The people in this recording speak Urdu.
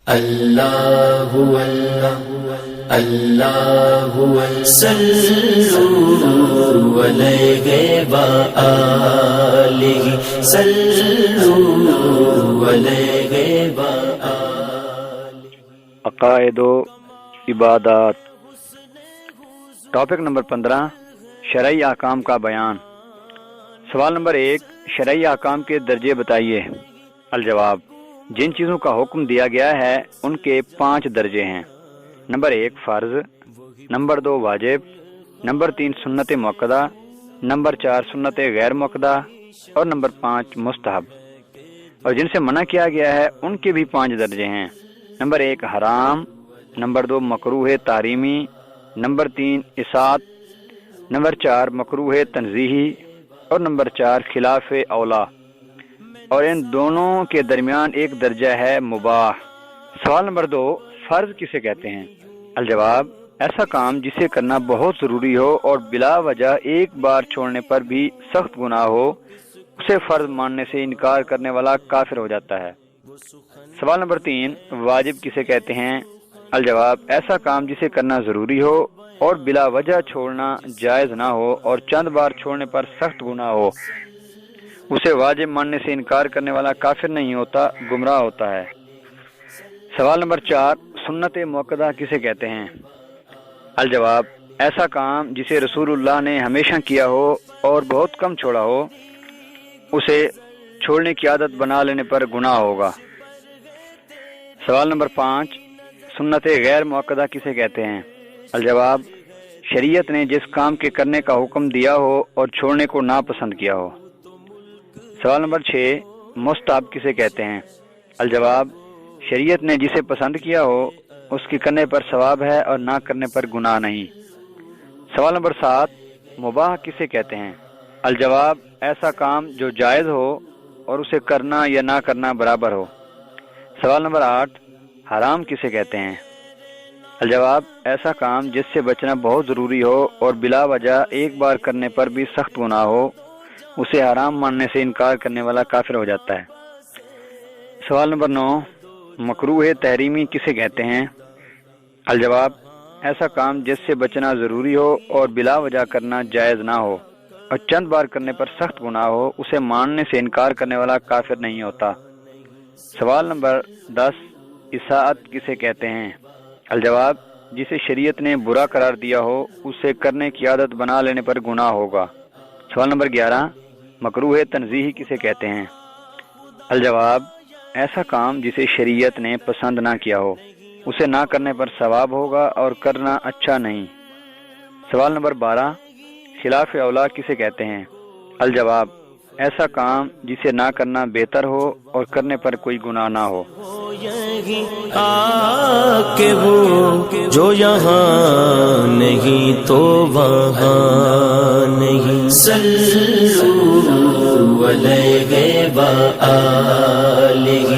اللہ اللہ اللہ صلو علیہ وآلہ صلو علیہ وآلہ۔ عقائد و عبادات، ٹاپک نمبر 15، شرعی احکام کا بیان۔ سوال نمبر 1، شرعی احکام کے درجے بتائیے۔ الجواب، جن چیزوں کا حکم دیا گیا ہے ان کے 5 درجے ہیں۔ نمبر 1 فرض، نمبر 2 واجب، نمبر 3 سنت مؤکدہ، نمبر 4 سنت غیر مؤکدہ اور نمبر 5 مستحب۔ اور جن سے منع کیا گیا ہے ان کے بھی 5 درجے ہیں۔ نمبر 1 حرام، نمبر 2 مکروہ تحریمی، نمبر 3 اصاعت، نمبر 4 مکروہ تنزیہی اور نمبر 4 خلاف اولا، اور ان دونوں کے درمیان ایک درجہ ہے مباح۔ سوال نمبر 2، فرض کسے کہتے ہیں؟ الجواب، ایسا کام جسے کرنا بہت ضروری ہو اور بلا وجہ ایک بار چھوڑنے پر بھی سخت گناہ ہو، اسے فرض ماننے سے انکار کرنے والا کافر ہو جاتا ہے۔ سوال نمبر 3، واجب کسے کہتے ہیں؟ الجواب، ایسا کام جسے کرنا ضروری ہو اور بلا وجہ چھوڑنا جائز نہ ہو اور چند بار چھوڑنے پر سخت گناہ ہو، اسے واجب ماننے سے انکار کرنے والا کافر نہیں ہوتا، گمراہ ہوتا ہے۔ سوال نمبر 4، سنت مؤکدہ کسے کہتے ہیں؟ الجواب، ایسا کام جسے رسول اللہ نے ہمیشہ کیا ہو اور بہت کم چھوڑا ہو، اسے چھوڑنے کی عادت بنا لینے پر گناہ ہوگا۔ سوال نمبر 5، سنت غیر مؤکدہ کسے کہتے ہیں؟ الجواب، شریعت نے جس کام کے کرنے کا حکم دیا ہو اور چھوڑنے کو ناپسند کیا ہو۔ سوال نمبر 6، مستحب کسے کہتے ہیں؟ الجواب، شریعت نے جسے پسند کیا ہو اس کے کرنے پر ثواب ہے اور نہ کرنے پر گناہ نہیں۔ سوال نمبر 7، مباح کسے کہتے ہیں؟ الجواب، ایسا کام جو جائز ہو اور اسے کرنا یا نہ کرنا برابر ہو۔ سوال نمبر 8، حرام کسے کہتے ہیں؟ الجواب، ایسا کام جس سے بچنا بہت ضروری ہو اور بلا وجہ ایک بار کرنے پر بھی سخت گناہ ہو، اسے حرام ماننے سے انکار کرنے والا کافر ہو جاتا ہے۔ سوال نمبر 9، مکروہ تحریمی کسے کہتے ہیں؟ الجواب، ایسا کام جس سے بچنا ضروری ہو اور بلا وجہ کرنا جائز نہ ہو اور چند بار کرنے پر سخت گناہ ہو، اسے ماننے سے انکار کرنے والا کافر نہیں ہوتا۔ سوال نمبر 10، اصاعت کسے کہتے ہیں؟ الجواب، جسے شریعت نے برا قرار دیا ہو، اسے کرنے کی عادت بنا لینے پر گناہ ہوگا۔ سوال نمبر 11، مکروہ تنزیہی کسے کہتے ہیں؟ الجواب، ایسا کام جسے شریعت نے پسند نہ کیا ہو، اسے نہ کرنے پر ثواب ہوگا اور کرنا اچھا نہیں۔ سوال نمبر 12، خلاف اولا کسے کہتے ہیں؟ الجواب، ایسا کام جسے نہ کرنا بہتر ہو اور کرنے پر کوئی گناہ نہ ہو۔ کہ وہ جو یہاں نہیں تو وہاں نہیں، صلو علیہ وآلہ